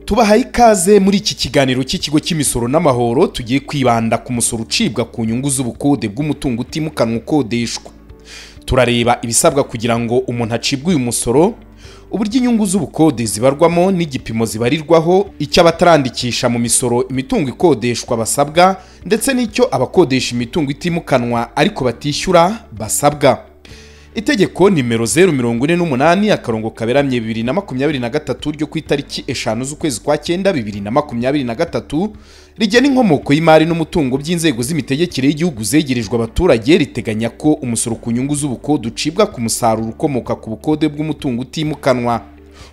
tubahaye ikaze muri iki kiganiro cy'ikigo cy'imisoro n'amahoro tugiye kwibanda ku musoro ucibwa ku nyungu z'ubukode bw'umutungo utimukanwa ukodeshwa. Turareba ibisabwa kugira ngo umuntu acibwe uyu musoro, uburyo inyungu z'ubukode zibarwamo n'igipimo zibarirwaho, icyo abatarandikisha mu misoro imitungo ikodeshwa basabwa, ndetse n'icyo abakodesha imitungo itimukanwa ariko batishyura basabwa. Itegeko nimero 048/2023 ryo ku itariki 5 z'ukwezi kwa 9 2023 rigena inkomoko y'imari n'umutungo by'inzego z'imitegekere y'igihugu zegerejwe abaturage, riteganya ko umusoro ku nyungu z'ubukode ucibwa ku musaruro ukomoka ku bukode bw'umutungo utimukanwa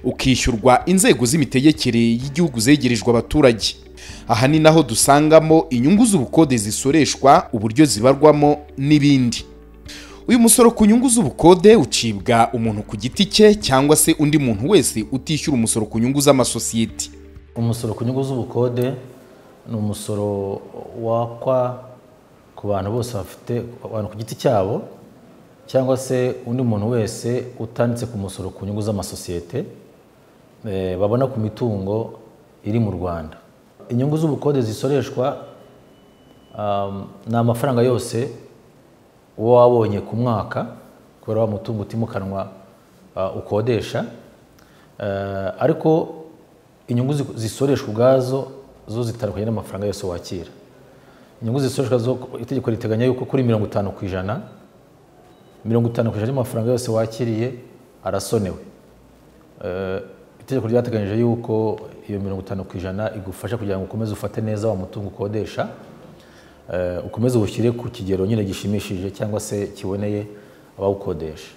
ukishyurwa inzego z'imitegekere y'igihugu zegerejwe abaturage. Aha ni naho dusangamo inyungu z'ubukode zisoreshwa, uburyo zibarwamo n'ibindi. Uyu musoro ku nyungu z'ubukode ucibwa umuntu ku giti cye cyangwa se undi muntu wese utishyura umusoro ku nyungu z'amasosiyete. Umusoro ku nyungu z'ubukode ni umusoro wakwa ku bantu bose bafite abantu ku giti cyabo cyangwa se undi muntu wese utanditse ku musoro ku nyungu z'amasosiyete babona ku mitungo iri mu Rwanda. Inyungu z'ubukode zisoreshwa ni amafaranga yose uwo wabonye ku mwaka kubera wa mutungo utimukanwa ukodesha, ariko inyungu zisoreshwa ubwazo zo zitandukanye n'amafaranga yose wakira. Inyungu zisoreshwa zo itegeko riteganya yuko kuri 50% y'amafaranga yose wakiriye arasonewe. Itegeko ryateganyije yuko iyo 50% igufasha kugira ngo ukomeze ufate neza wa mutungo ukodesha, ukomeze ushyire ku kigero nyine gishimishije cyangwa se kiboneye abawukodesha.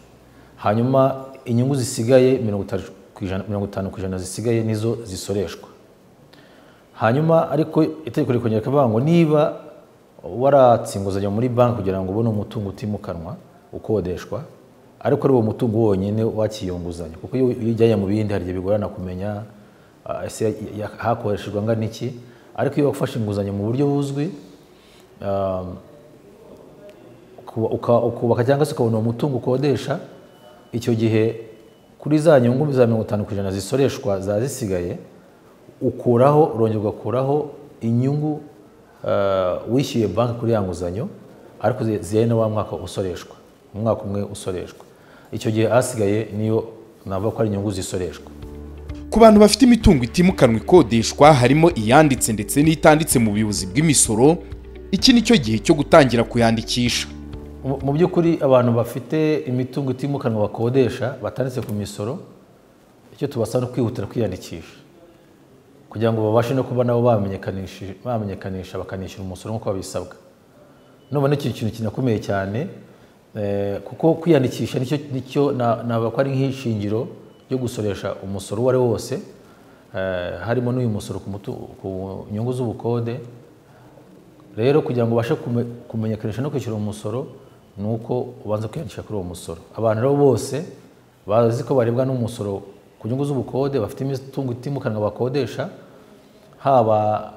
Hanyuma inyungu zisigaye 50% zisigaye nizo zisoreshwa. Hanyuma ariko itegeko rikongera kavuga ngo niba waratsinguzanya muri banki kugira ngo ubone umutungo utimukanwa ukodeshwa, ariko ari uwo mutungo wonyine wakiyunguzanya, kuko iyo ujyanye mu bindi hari bigorana kumenya ese hakoreshejwe angana iki, ariko iyo wafashe inguzanyo mu buryo buzwi ukubaka cyangwa se ukabona umutungo ukodesha, icyo gihe kuri za nyungu za 50% zisoreshwa za zisigaye urongera ugakuraho inyungu wishyuye banki kuri ya nguzanyo, ariko ziyene wa mwaka usoreshwa, umwaka umwe usoreshwa. Icyo gihe asigaye niyo navuga ko ari inyungu zisoreshwa. Ku bantu bafite imitungo itimukanwa ikodeshwa harimo iyanditse ndetse n'itanditse mu buyobozi bw'imisoro, iki nicyo gihe cyo gutangira kuyandikisha. Mu by'ukuri abantu bafite imitungo itimukanwa bakodesha batanditse ku misoro, icyo tubasaba no kwihutira kwiyandikisha kugira ngo babashe no kuba nabo bamenyekanisha bakanishyura umusoro nk'uko babisabwa. Nubona iki kintu kinakomeye cyane, kuko kwiyandikisha nicyo navuga ko ari nk'ishingiro ryo gusoresha umusoro uwo ari wose, harimo n'uyu musoro ku nyungu z'ubukode. Rero kugira ngo ubashe kumenyekanisha no kwishyura umusoro ni uko ubanza kwiyandikisha kuri uwo musoro. Abantu rero bose bazi ko barebwa n'umusoro ku nyungu z'ubukode bafite imitungo itimukanwa bakodesha, haba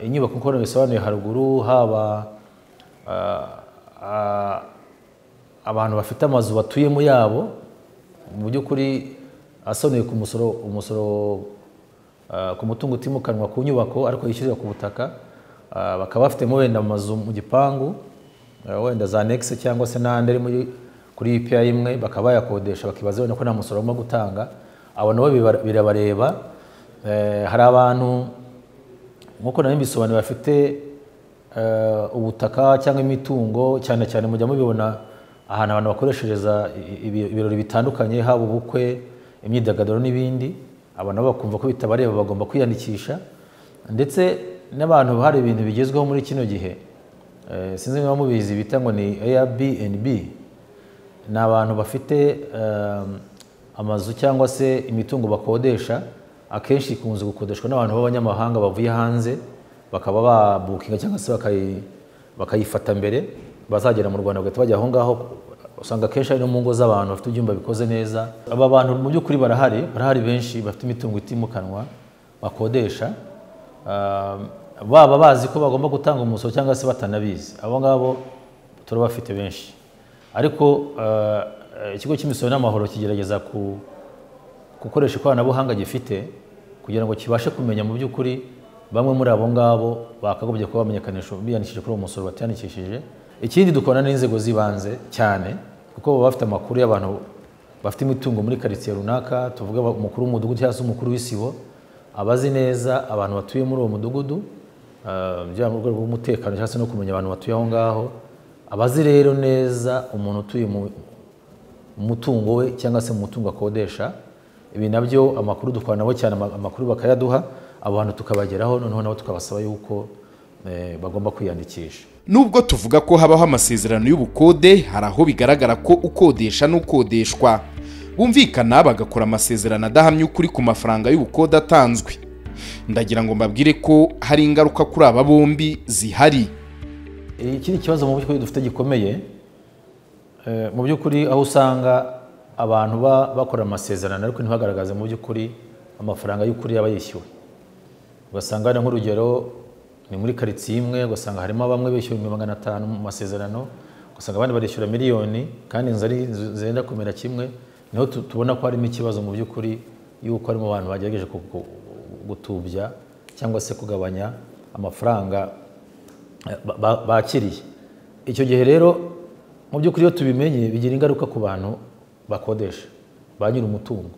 inyubako nk'uko bisobanuye haruguru, haba abantu bafite amazu batuyemo yabo, mu by'ukuri asoneye ku umusoro ku mutungo utimukanwa ku nyubako ariko yishyurira ku butaka, bakaba bafitemo wenda amazu mu gipangu, wenda za annexe cyangwa se n'ahandi ari kuri IPA imwe, bakaba bayakodesha bakibaza wenda ko nta musoro barimo gutanga. Abo nabo birabareba. Hari abantu nk'uko nari mbisobanuye bafite ubutaka cyangwa imitungo, cyane cyane mujya mubibona ahantu abantu bakoreshereza ibirori bitandukanye, haba ubukwe, imyidagaduro n'ibindi. Abo nabo bakumva ko bitabareba bagomba kwiyandikisha. Ndetse n'abantu hari ibintu bigezweho muri kino gihe, sinzi niba mubizi, bita ngo ni Airbnb. Ni abantu bafite amazu cyangwa se imitungo bakodesha, akenshi ikunze gukodeshwa n'abantu b'abanyamahanga bavuye hanze, bakaba babukinga cyangwa se bakayifata mbere bazagera mu Rwanda bagahita bajya aho ngaho. Usanga akenshi ari no mu ngo z'abantu bafite ibyumba bikoze neza. Aba bantu mu by'ukuri barahari benshi bafite imitungo itimukanwa bakodesha, baba bazi ko bagomba gutanga umusoro cyangwa se batanabizi. Abo ngabo turabafite benshi, ariko ikigo cy'imisoro n'amahoro kigerageza gukoresha ikoranabuhanga gifite kugira ngo kibashe kumenya mu by'ukuri bamwe muri abo ngabo bakagombye kuba bamenyekanisha biyandikishije kuri uwo musoro batiyandikishije. Ikindi dukorana n'inzego z'ibanze cyane kuko baba bafite amakuru y'abantu bafite imitungo muri quartier runaka, tuvuga umukuru w'umudugudu cyangwa se umukuru w'isibo abazi neza abantu batuye muri uwo mudugudu, byaba mu rwego rw'umutekano cyangwa se no kumenya abantu batuye aho ngaho, abazi rero neza umuntu utuye mu mutungo we cyangwa se mu mutungo akodesha. Ibi nabyo amakuru dukorana nabo cyane, amakuru bakayaduha, abantu tukabageraho, noneho nabo tukabasaba yuko bagomba kwiyandikisha. Nubwo tuvuga ko habaho amasezerano y'ubukode, hari aho bigaragara ko ukodesha n'ukodeshwa bumvikana bagakora amasezerano adahamye ukuri ku mafaranga y'ubukode atanzwe. Ndagira ngo mbabwire ko hari ingaruka kuri aba bombi zihari. Iki ni ikibazo mu by'ukuri dufite gikomeye, mu by'ukuri aho usanga abantu bakora amasezerano ariko ntibagaragaze mu by'ukuri amafaranga y'ukuri yaba yishyuwe. Ugasanga ari nk'urugero ni muri quartier imwe, ugasanga harimo bamwe bishyura 500 mu masezerano, ugasanga abandi barishyura miliyoni kandi inzari zenda kumera kimwe. Niho tubona ko harimo ikibazo mu by'ukuri yuko harimo abantu bagerageje gutubya cyangwa se kugabanya amafaranga bakiriye. Icyo gihe rero mu by'ukuri iyo tubimenye bigira ingaruka ku bantu bakodesha, ba nyiri umutungo.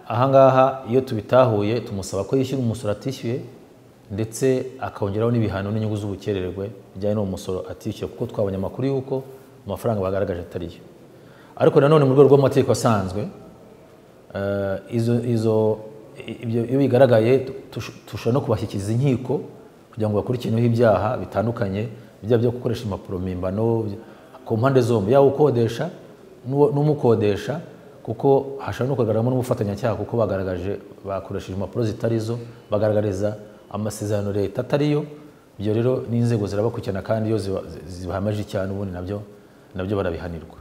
Ahangaha iyo tubitahuye tumusaba ko yishyura umusoro atishyuye ndetse akongeraho n'ibihano n'inyungu z'ubukererwe bijyanye n'uwo musoro atishyuye, kuko twabonye amakuru yuko amafaranga bagaragaje atariyo. Ariko nanone mu rwego rw'amategeko asanzwe iyo bigaragaye tushobora no kubashyikiriza inkiko kugira ngo bakurikireho ibyaha bitandukanye, ibyaha byo gukoresha impapuro mpimbano ku mpande zombi, yaba ukodesha n'umukodesha, kuko hashobora no kugaragaramo n'umufatanyacyaha kuko bakoresheje impapuro zitarizo, bagaragariza amasezerano leta atariyo. Ibyo rero n'inzego zirabakurikirana kandi iyo zibahamaje icyaha ubundi nabyo barabihanirwa.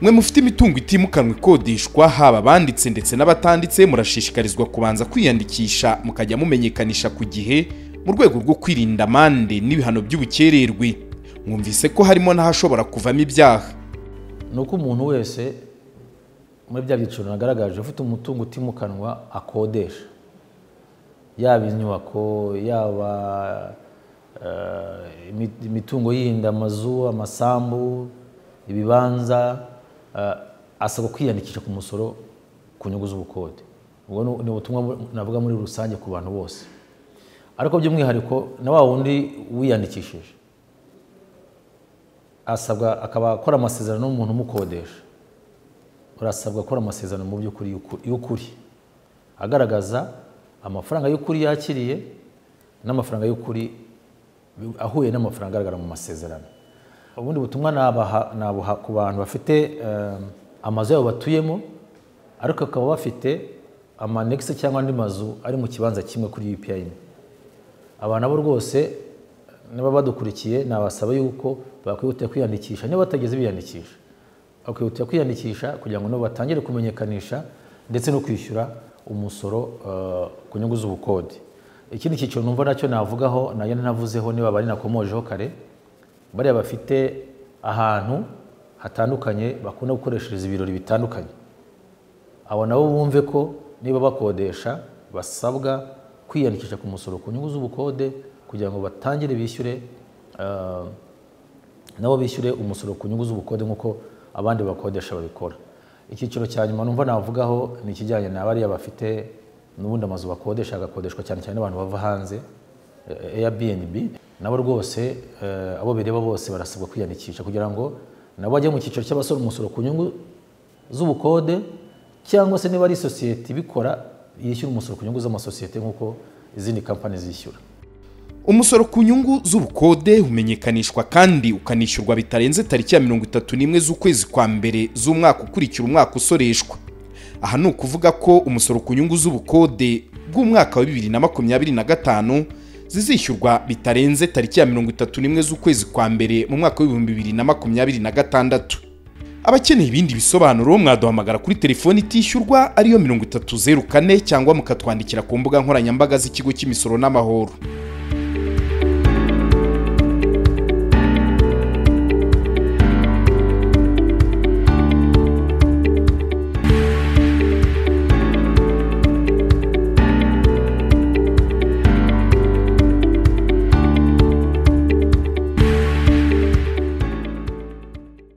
Mwe mufite imitungo itimukanwa ikodeshwa, haba banditse ndetse n'abatanditse, murashishikarizwa kubanza kwiyandikisha mukajya mumenyekanisha ku gihe mu rwego rwo kwirinda amande n'ibihano by'ubukererwe. Mwumvise ko harimo n'ahashobora kuvamo ibyaha. Nuko umuntu wese muri bya byiciro nagaragaje ufite umutungo utimukanwa akodesha, yaba inyubako, yaba imitungo yindi, amazu, amasambu, ibibanza, asabwa kwiyandikisha ku musoro ku nyungu z'ubukode. Ubwo ni ubutumwa navuga muri rusange ku bantu bose, ariko by'umwihariko na wa wundi wiyandikishije asabwa akaba akora amasezerano n'umuntu umukodesha. Urasabwa gukora amasezerano mu by'ukuri y'ukuri agaragaza amafaranga y'ukuri yakiriye n'amafaranga y'ukuri ahuye n'amafaranga agaragara mu masezerano. Ubundi butumwa nabuha ku bantu bafite amazu yabo batuyemo ariko akaba bafite amanexe cyangwa andi mazu ari mu kibanza kimwe kuri UPI. Abantu abo rwose niba badukurikiye nabasaba yuko bakwihutira kwiyandikisha, niba batageze biyandikisha bakwihutira kwiyandikisha kugira ngo nabo batangire kumenyekanisha ndetse no kwishyura umusoro ku nyungu z'ubukode. Ikindi cyiciro numva nacyo navugaho nayo navuzeho niba bari nakomojeho kare, bariya bafite ahantu hatandukanye bakunda gukoreshereza ibirori bitandukanye. Abo nabo bumve ko niba bakodesha basabwa kwiyandikisha ku musoro ku nyungu z'ubukode kugira ngo batangire bishyure nabo bishyure umusoro ku nyungu z'ubukode nk'uko abandi bakodesha babikora. Icyiciro cya nyuma numva navugaho ni ikijyanye na bariya bafite n'ubundi amazu bakodesha, agakodeshwa cyane cyane abantu bava hanze, Airbnb. Nabo rwose abo bireba bose barasabwa kwiyandikisha kugira ngo nabo bajye mu cyiciro cy'abasora umusoro ku nyungu z'ubukode, cyangwa se niba ari sosiyete ibikora yishyura umusoro ku nyungu z'amasosiyete nk'uko izindi kampani zishyura. Umusoro ku nyungu z'ubukode umenyekanishwa kandi ukanishyurwa bitarenze tariki ya 31 z'ukwezi kwa mbere z'umwaka ukurikira umwaka usoreshwa. Aha ni ukuvuga ko umusoro ku nyungu z'ubukode bw'umwaka wa 2025 zizishyurwa bitarenze tariki ya 31 z'ukwezi kwa mbere mu mwaka wa 2026. Abakeneye ibindi bisobanuro mwaduhamagara kuri telefoni itishyurwa ariyo 3004 cyangwa mukatwandikira ku mbuga nkoranyambaga z'ikigo cy'imisoro n'amahoro.